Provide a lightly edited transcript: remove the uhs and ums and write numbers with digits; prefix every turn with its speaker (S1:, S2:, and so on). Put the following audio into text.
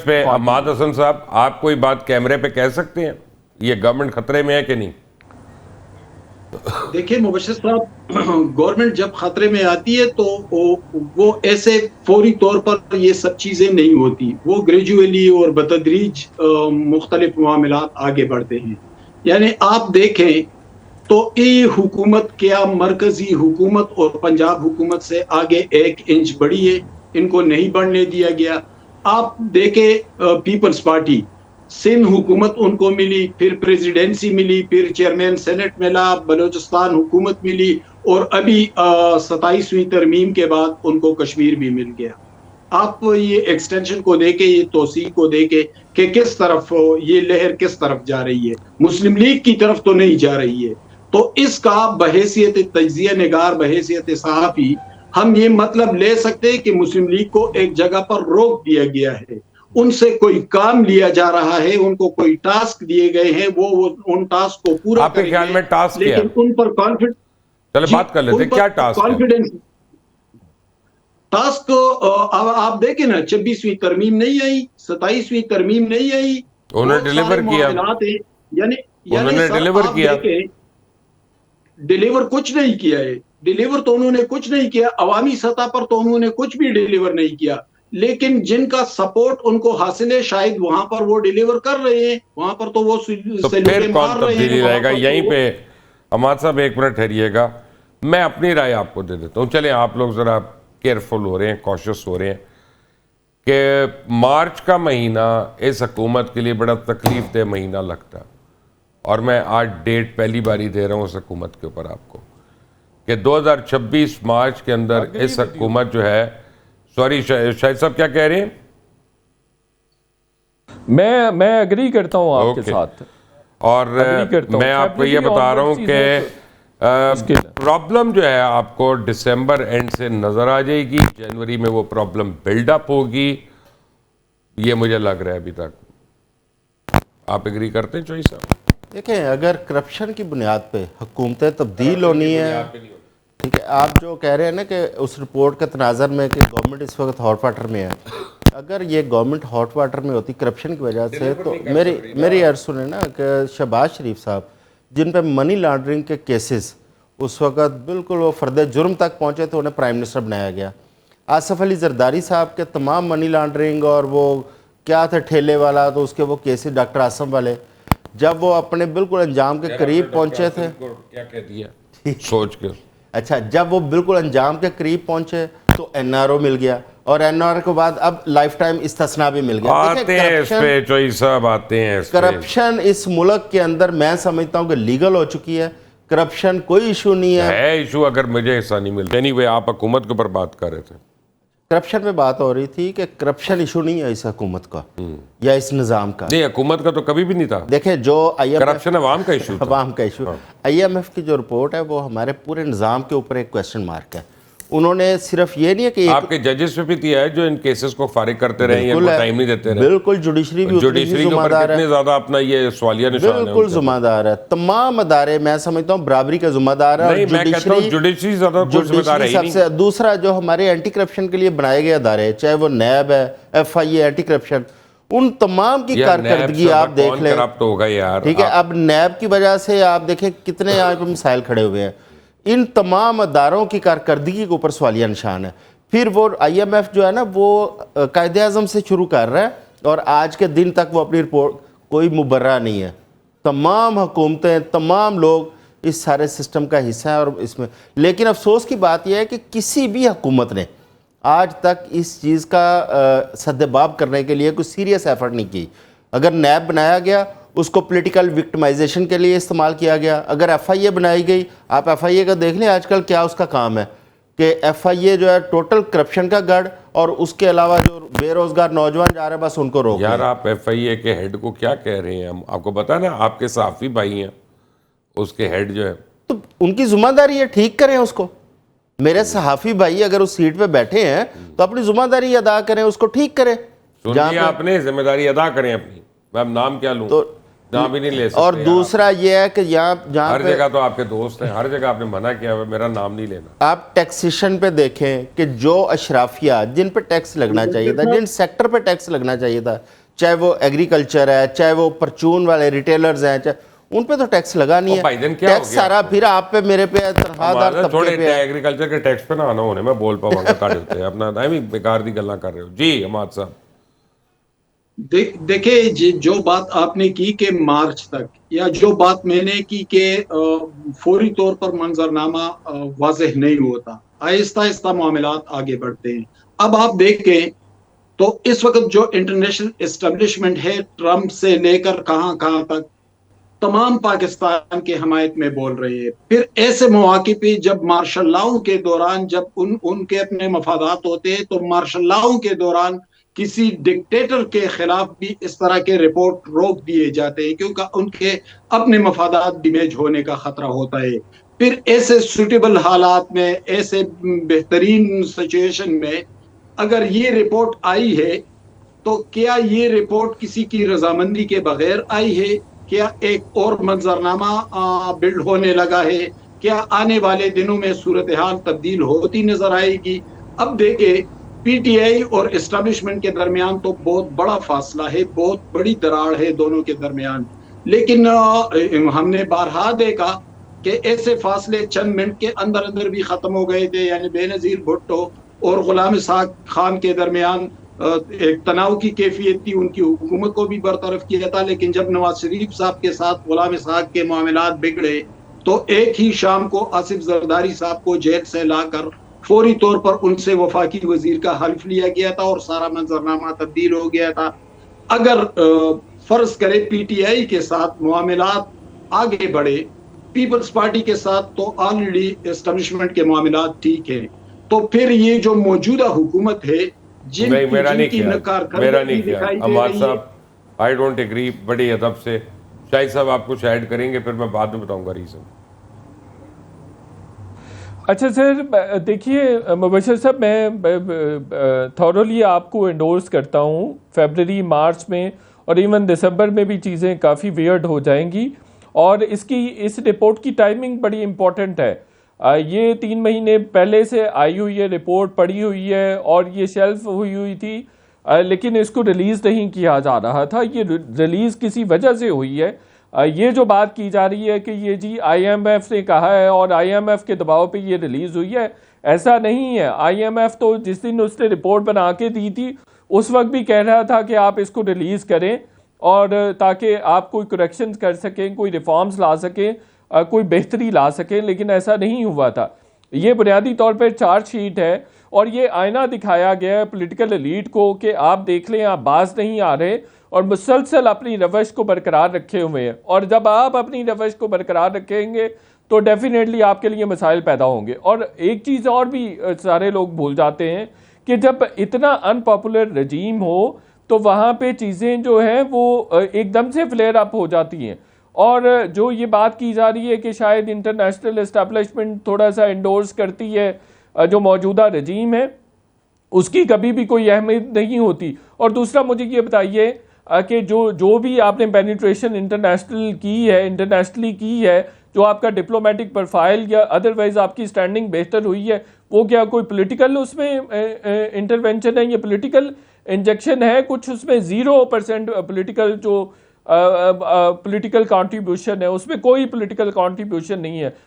S1: پہ عماد حسن صاحب آپ کوئی بات کیمرے پہ کہہ سکتے ہیں؟ یہ گورنمنٹ خطرے میں ہے کہ نہیں؟
S2: دیکھیں مبشر صاحب، گورنمنٹ جب خطرے میں آتی ہے تو وہ ایسے فوری طور پر یہ سب چیزیں نہیں ہوتی، وہ گریجولی اور بتدریج مختلف معاملات آگے بڑھتے ہیں. یعنی آپ دیکھیں تو یہ حکومت کیا مرکزی حکومت اور پنجاب حکومت سے آگے 1 انچ بڑھی ہے؟ ان کو نہیں بڑھنے دیا گیا. آپ دیکھیں پیپلز پارٹی، سندھ حکومت ان کو ملی، پھر پریزیڈنسی ملی، پھر چیئرمین سینٹ ملا، بلوچستان حکومت ملی، اور ابھی 27ویں ترمیم کے بعد ان کو کشمیر بھی مل گیا. آپ یہ ایکسٹینشن کو دیکھیں، یہ توسیع کو دیکھیں کہ کس طرف یہ لہر کس طرف جا رہی ہے. مسلم لیگ کی طرف تو نہیں جا رہی ہے. تو اس کا بحیثیت تجزیہ نگار، بحیثیت صحافی، ہم یہ مطلب لے سکتے ہیں کہ مسلم لیگ کو ایک جگہ پر روک دیا گیا ہے، ان سے کوئی کام لیا جا رہا ہے، ان کو کوئی ٹاسک دیے گئے ہیں، وہ ان ٹاسک کو پورا
S1: آپ کے
S2: کریں
S1: خیال
S2: گے.
S1: میں ٹاسک کیا؟
S2: لیکن ان پر کانفیڈنس،
S1: چلے بات کر لیتے
S2: ان پر
S1: کیا ٹاسک ہے؟
S2: کانفیڈنس ٹاسک آپ دیکھیں نا، 26ویں ترمیم نہیں آئی، 27ویں ترمیم نہیں آئی،
S1: انہوں نے
S2: بہت سارے
S1: ڈیلیور کیا،
S2: معاملات ہیں.
S1: انہوں
S2: یعنی
S1: نے
S2: سر
S1: ڈیلیور
S2: آپ
S1: کیا.
S2: دیکھیں، ڈیلیور کچھ نہیں کیا ہے. ڈیلیور تو انہوں نے کچھ نہیں کیا، عوامی سطح پر تو انہوں نے کچھ بھی ڈیلیور نہیں کیا. لیکن جن کا سپورٹ ان کو حاصل ہے شاید وہاں پر وہ ڈیلیور کر رہے ہیں، وہاں پر تو وہ
S1: تو پھر
S2: سیلوٹیں
S1: کون
S2: مار رہے ہیں.
S1: تبدیلی لائے گا؟
S2: وہاں پر
S1: یہیں پہ عماد صاحب ایک منٹ ٹھہریے گا، میں اپنی رائے آپ کو دے دیتا ہوں. چلیں آپ لوگ ذرا کیئرفل ہو رہے ہیں، کوشش ہو رہے ہیں کہ مارچ کا مہینہ اس حکومت کے لیے بڑا تکلیف دہ مہینہ لگتا ہے، اور میں آج ڈیٹ پہلی باری دے رہا ہوں اس حکومت کے اوپر آپ کو کہ 2026 مارچ کے اندر اس حکومت جو ہے، سوری شاہد صاحب کیا کہہ رہے ہیں؟
S3: میں ایگری کرتا ہوں آپ کے ساتھ،
S1: اور میں آپ کو یہ بتا رہا ہوں کہ پرابلم جو ہے آپ کو دسمبر اینڈ سے نظر آ جائے گی، جنوری میں وہ پرابلم بلڈ اپ ہوگی، یہ مجھے لگ رہا ہے ابھی تک. آپ ایگری کرتے ہیں چوئی صاحب؟
S4: دیکھیں، اگر کرپشن کی بنیاد پہ حکومتیں تبدیل ہونی ہے، ٹھیک ہے، آپ جو کہہ رہے ہیں نا کہ اس رپورٹ کے تناظر میں کہ گورنمنٹ اس وقت ہاٹ واٹر میں ہے، اگر یہ گورنمنٹ ہاٹ واٹر میں ہوتی کرپشن کی وجہ سے تو میری عرض سنیں نا کہ شہباز شریف صاحب جن پہ منی لانڈرنگ کے کیسز اس وقت بالکل وہ فرد جرم تک پہنچے تو انہیں پرائم منسٹر بنایا گیا. آصف علی زرداری صاحب کے تمام منی لانڈرنگ اور وہ کیا تھے ٹھیلے والا، تو اس کے وہ کیسز ڈاکٹر عاصم والے، جب وہ اپنے بالکل انجام کے قریب پہنچے تھے،
S1: کیا کہہ دیا سوچ کے،
S4: اچھا جب وہ بالکل انجام کے قریب پہنچے تو این آر او مل گیا، اور این آر او کے بعد اب لائف ٹائم استثناء بھی مل گیا.
S1: آتے ہیں اس پہ چوئی صاحب، آتے ہیں اس پہ.
S4: کرپشن اس ملک کے اندر میں سمجھتا ہوں کہ لیگل ہو چکی ہے، کرپشن کوئی ایشو نہیں ہے
S1: ایشو اگر مجھے حصہ نہیں ملتا. اینی وے آپ حکومت کے اوپر بات کر رہے تھے.
S4: کرپشن میں بات ہو رہی تھی کہ کرپشن ایشو نہیں ہے اس حکومت کا یا اس نظام کا.
S1: نہیں، حکومت کا تو کبھی بھی نہیں تھا.
S4: دیکھیں جو
S1: کرپشن عوام کا ایشو تھا.
S4: عوام کا ایشو. آئی ایم ایف کی جو رپورٹ ہے وہ ہمارے پورے نظام کے اوپر ایک کویسچن مارک ہے. انہوں نے صرف یہ نہیں ہے کہ
S1: آپ کے ججز پہ بھی دیا ہے جو ان کیسز کو فارغ کرتے رہے ہیں، ان کو ٹائم نہیں دیتے رہے.
S4: بالکل جوڈیشری بھی
S1: جوڈیشری کے اوپر کتنے زیادہ اپنا یہ سوالیہ نشان ہے.
S4: بالکل ذمہ دار ہے. تمام ادارے میں سمجھتا ہوں برابری کا ذمہ دار ہے.
S1: نہیں، میں کہتا ہوں جوڈیشری زیادہ کوئی ذمہ دار ہے ہی نہیں.
S4: دوسرا جو ہمارے اینٹی کرپشن کے لیے بنائے گئے ادارے، چاہے وہ نیب ہے، ایف آئی اے، اینٹی کرپشن، ان تمام کی کارکردگی آپ دیکھ لیں. ٹھیک ہے، اب نیب کی وجہ سے آپ دیکھیں کتنے یہاں پہ مسائل کھڑے ہوئے ہیں. ان تمام اداروں کی کارکردگی کے اوپر سوالیہ نشان ہے. پھر وہ آئی ایم ایف جو ہے نا وہ قائد اعظم سے شروع کر رہا ہے، اور آج کے دن تک وہ اپنی رپورٹ کوئی مبرہ نہیں ہے. تمام حکومتیں، تمام لوگ اس سارے سسٹم کا حصہ ہیں. اور اس میں لیکن افسوس کی بات یہ ہے کہ کسی بھی حکومت نے آج تک اس چیز کا سدباب کرنے کے لیے کوئی سیریس ایفرٹ نہیں کی. اگر نیب بنایا گیا اس کو پولیٹیکل وکٹمائزیشن کے لیے استعمال کیا گیا. اگر ایف آئی اے بنائی گئی، آپ ایف آئی اے کا دیکھ لیں آج کل کیا اس کا کام ہے کہ ایف آئی اے جو ہے ٹوٹل کرپشن کا گڑھ، اور اس کے علاوہ جو بے روزگار نوجوان جا رہے ہیں بس ان کو روک.
S1: یار آپ ایف آئی اے کے ہیڈ کو کیا کہہ رہے ہیں؟ آپ کو پتا نا آپ کے صحافی بھائی ہیں، اس کے ہیڈ جو ہے
S4: تو ان کی ذمہ داری ہے ٹھیک کریں اس کو. میرے صحافی بھائی اگر اس سیٹ پہ بیٹھے ہیں تو اپنی ذمہ داری ادا کریں، اس کو ٹھیک کریں.
S1: سنیے، آپ نے ذمہ داری ادا کریں اپنی. میں اب نام کیا لوں؟
S4: تو
S1: نام بھی نہیں لے سکتے.
S4: اور دوسرا یہ ہے کہ یہاں
S1: ہر جگہ تو آپ کے دوست ہیں, ہر جگہ آپ نے منع کیا ہوا میرا نام نہیں لینا.
S4: آپ ٹیکسیشن پہ دیکھیں کہ جو اشرافیہ جن پہ ٹیکس لگنا چاہیے تھا, جن سیکٹر پہ ٹیکس لگنا چاہیے تھا, چاہے وہ ایگریکلچر ہے, چاہے وہ پرچون والے ریٹیلرز ہیں, چاہے ان پہ تو ٹیکس لگا نہیں ہے. ٹیکس سارا پھر آپ پہ میرے پہ تنخواہ
S1: تھوڑے ایگریکلچر کے ٹیکس پہ نہ آنا ہونے میں بول پاؤں گا تاڑے ہوتے ہیں اپنا ٹائم ہی بیکار دی گلاں کر رہے ہو. جی حماد صاحب
S2: دیکھیں جو بات آپ نے کی کہ مارچ تک, یا جو بات میں نے کی کہ فوری طور پر منظرنامہ واضح نہیں ہوتا, آہستہ آہستہ معاملات آگے بڑھتے ہیں. اب آپ دیکھیں تو اس وقت جو انٹرنیشنل اسٹیبلشمنٹ ہے ٹرمپ سے لے کر کہاں کہاں تک تمام پاکستان کے حمایت میں بول رہے ہیں. پھر ایسے مواقع پہ جب مارشل لاؤں کے دوران جب ان کے اپنے مفادات ہوتے ہیں تو مارشل لاؤں کے دوران کسی ڈکٹیٹر کے خلاف بھی اس طرح کے رپورٹ روک دیے جاتے ہیں کیونکہ ان کے اپنے مفادات ڈیمیج ہونے کا خطرہ ہوتا ہے. پھر ایسے سوٹیبل حالات میں, ایسے بہترین سچویشن میں اگر یہ رپورٹ آئی ہے تو کیا یہ رپورٹ کسی کی رضامندی کے بغیر آئی ہے, کیا ایک اور منظرنامہ بلڈ ہونے لگا ہے, کیا آنے والے دنوں میں صورتحال تبدیل ہوتی نظر آئے گی؟ اب دیکھیں پی ٹی آئی اور اسٹیبلشمنٹ کے درمیان تو بہت بڑا فاصلہ ہے, بہت بڑی دراڑ ہے دونوں کے درمیان, لیکن ہم نے بارہا دیکھا کہ ایسے فاصلے چند منٹ کے اندر اندر بھی ختم ہو گئے تھے. یعنی بے نظیر بھٹو اور غلام اسحاق خان کے درمیان ایک تناؤ کی کیفیت تھی, ان کی حکومت کو بھی برطرف کیا تھا, لیکن جب نواز شریف صاحب کے ساتھ غلام اسحاق کے معاملات بگڑے تو ایک ہی شام کو آصف زرداری صاحب کو جیل سے لا کر فوری طور پر ان سے وفاقی وزیر کا حلف لیا گیا تھا اور سارا منظرنامہ تبدیل ہو گیا تھا. اگر فرض کرے پی ٹی آئی کے ساتھ معاملات آگے بڑھے, پیپلز پارٹی کے ساتھ تو آلریڈی اسٹیبلشمنٹ کے معاملات ٹھیک ہیں, تو پھر یہ جو موجودہ حکومت ہے
S1: میرا نہیں خیال عماد صاحب, آئی ڈونٹ ایگری. بڑی ادب سے شاہد صاحب آپ کچھ ایڈ کریں گے, پھر میں بعد میں بتاؤں گا ریزن.
S3: اچھا سر دیکھیے مبشر صاحب, میں تھورولی آپ کو انڈورس کرتا ہوں. فیبرری مارچ میں اور ایون دسمبر میں بھی چیزیں کافی ویئرڈ ہو جائیں گی, اور اس رپورٹ کی ٹائمنگ بڑی امپورٹنٹ ہے. یہ 3 مہینے پہلے سے آئی ہوئی ہے, رپورٹ پڑی ہوئی ہے اور یہ شیلف ہوئی تھی, لیکن اس کو ریلیز نہیں کیا جا رہا تھا. یہ ریلیز کسی وجہ سے ہوئی ہے. یہ جو بات کی جا رہی ہے کہ یہ جی آئی ایم ایف نے کہا ہے اور آئی ایم ایف کے دباؤ پہ یہ ریلیز ہوئی ہے, ایسا نہیں ہے. آئی ایم ایف تو جس دن اس نے رپورٹ بنا کے دی تھی اس وقت بھی کہہ رہا تھا کہ آپ اس کو ریلیز کریں اور تاکہ آپ کوئی کریکشنز کر سکیں, کوئی ریفارمز لا سکیں, کوئی بہتری لا سکیں, لیکن ایسا نہیں ہوا تھا. یہ بنیادی طور پہ چارج شیٹ ہے اور یہ آئینہ دکھایا گیا ہے پولیٹیکل ایلیٹ کو کہ آپ دیکھ لیں آپ باز نہیں آ رہے اور مسلسل اپنی روش کو برقرار رکھے ہوئے ہیں, اور جب آپ اپنی روش کو برقرار رکھیں گے تو ڈیفینیٹلی آپ کے لیے مسائل پیدا ہوں گے. اور ایک چیز اور بھی سارے لوگ بھول جاتے ہیں کہ جب اتنا ان پاپولر رجیم ہو تو وہاں پہ چیزیں جو ہیں وہ ایک دم سے فلیئر اپ ہو جاتی ہیں. اور جو یہ بات کی جا رہی ہے کہ شاید انٹرنیشنل اسٹیبلشمنٹ تھوڑا سا انڈورس کرتی ہے جو موجودہ رجیم ہے, اس کی کبھی بھی کوئی اہمیت نہیں ہوتی. اور دوسرا مجھے یہ بتائیے کہ جو بھی آپ نے پینیٹریشن انٹرنیشنلی کی ہے, جو آپ کا ڈپلومیٹک پروفائل یا ادروائز آپ کی سٹینڈنگ بہتر ہوئی ہے, وہ کیا کوئی پولیٹیکل اس میں انٹرونشن ہے یا پولیٹیکل انجیکشن ہے؟ کچھ اس میں 0% پولیٹیکل جو پولیٹیکل کانٹریبیوشن ہے, اس میں کوئی پولیٹیکل کانٹریبیوشن نہیں ہے.